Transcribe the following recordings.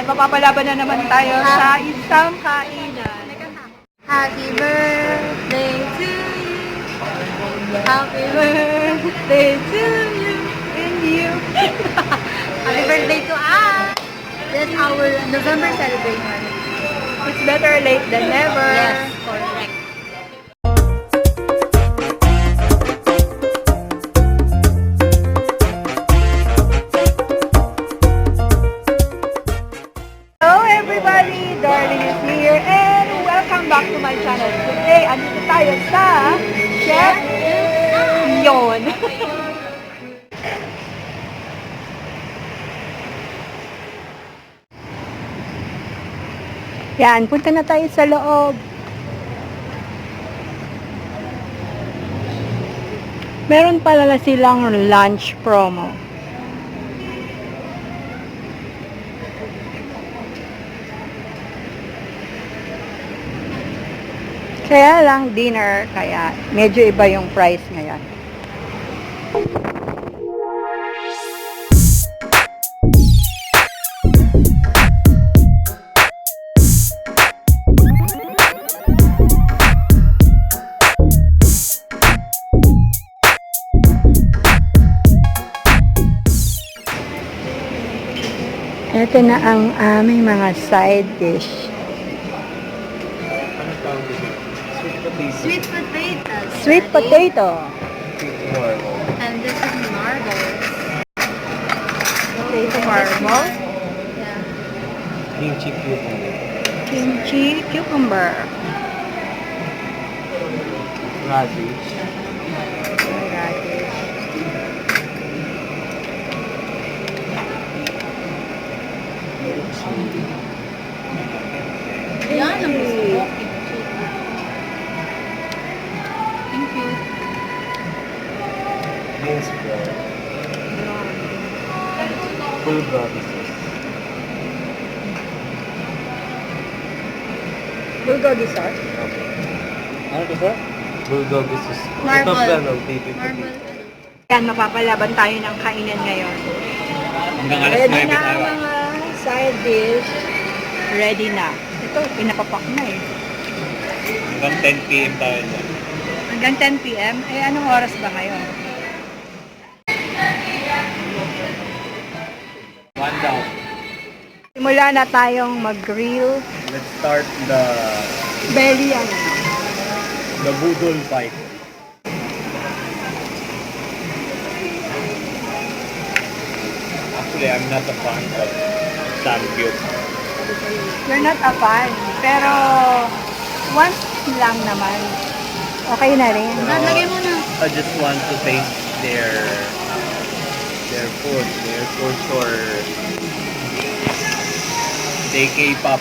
mapapalaban na naman tayo sa isang kainan. Happy birthday to you. Happy birthday to you. And you. Happy birthday to us. That's our November celebration. It's better late than never. Yes, correct. Hello everybody, Darling is here and welcome back to my channel. Today, andito tayo sa Chef Yon. Yan, punta na tayo sa loob. Meron pala silang lunch promo. Kaya lang dinner, kaya medyo iba yung price ngayon. Ito na ang aming mga side dish. Sweet potatoes. Sweet potato. And this is marbles. Potato marble. Yeah. Kimchi cucumber. Kimchi cucumber. Radish. Radish. Yan ang gusto ko. Thank you. Beansprout. Bulgogi sauce. Bulgogi sauce. Okay. Ano ito ba? Bulgogi sauce. Marble. Ito ba, baby? Marble. Yan, mapapalaban tayo ng kainan ngayon. Hanggang alas Ready 9 na tayo. ang mga side dish. Ready na. Ito, pinapapak na eh. Hanggang 10 p.m. tayo na. Hanggang 10 p.m. Eh, anong oras ba ngayon? 1 down. Simula na tayong mag-grill. Let's start the Belly, ano? budol fight. Actually, I'm not a fan of samgyup. You're not a fan. Pero, once lang naman. Okay na rin. Lagay mo na. I just want to taste their food. Their food for they K-pop.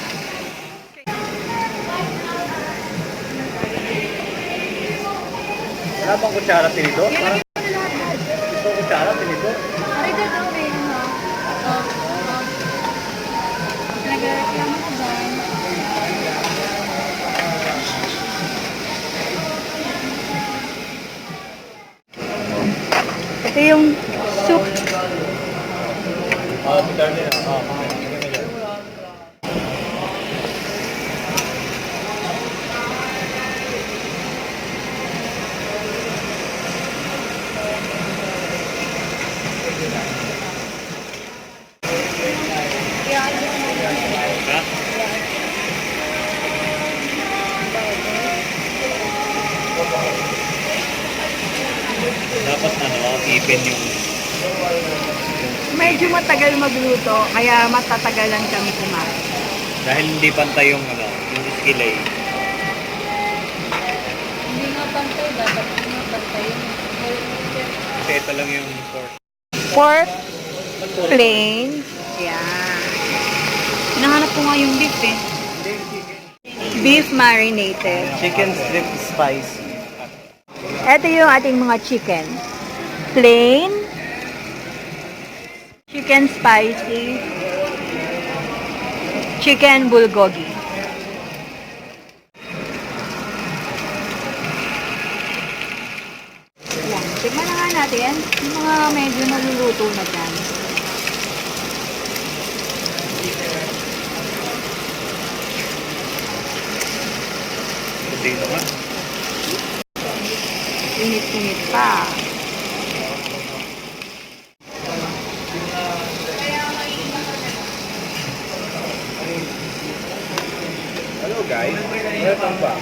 Wala bang kutsara tinito? Parang ito kutsara tinito. Ay, dito may ano. Nagreklamo ko ba? Ito yung soup. Bitar nila. Dapat even yung Medyo matagal magluto, kaya matatagalan kami kumain. dahil hindi pantay yung yung skilay. Hindi nga pantay. Dapat nga pantay yun. Kasi ito lang yung pork. Pork, plain. Yan. Hinahanap ko nga yung beef eh. Beef marinated. Chicken strip spicy. Ito yung ating mga chicken. Plain. Chicken spicy. Chicken bulgogi. Yan. Tignan na nga natin. Yung mga medyo naluluto na dyan. guys. Welcome back.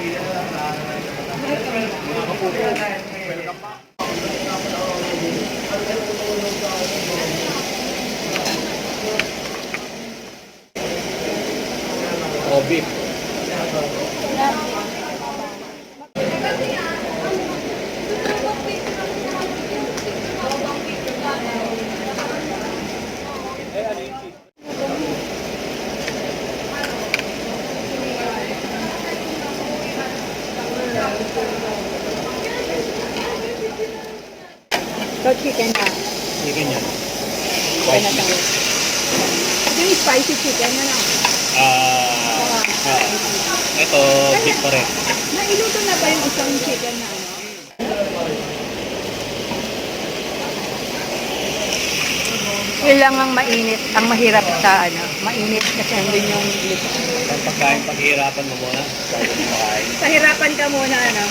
Mga kapupo, welcome back. Oh, beef. So, chicken na. Chicken yan. Chicken na tayo. Yung spicy chicken na lang. Ito, beef pa rin. Nailuto na ba yung isang chicken na ano? Yun lang ang mainit, ang mahirap sa ano, mainit kasi andun yung luto. Ang pagkain, paghihirapan mo muna. Bago mo makain. Pahirapan ka muna, ano?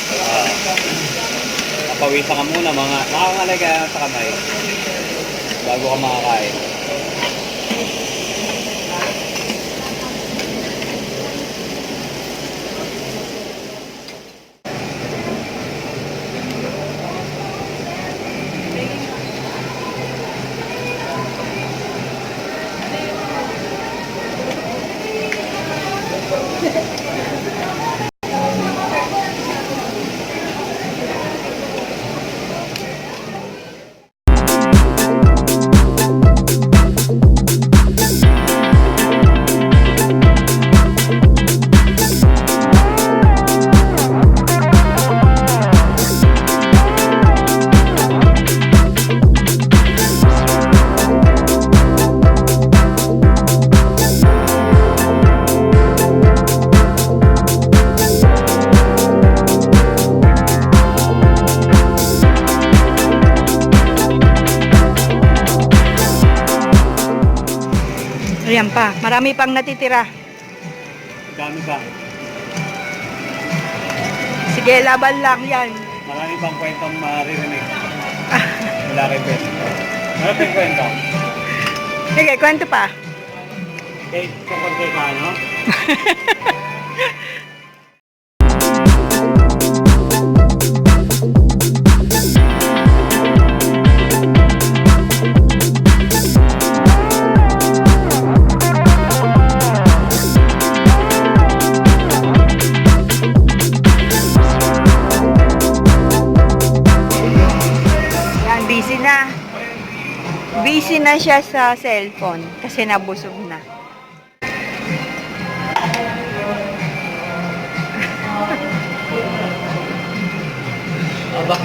Papawisan ka muna, mga nakakalaga sa kamay. Bago ka makakain. Ayan pa, marami pang natitira. Dami pa. Sige, laban lang yan. Marami pang kwentong maririnig. Wala kay Ben. Marami pang kwento. Sige, kwento pa. Okay, kapag kay ka, no? Busy na. Busy na siya sa cellphone kasi nabusog na. Aba.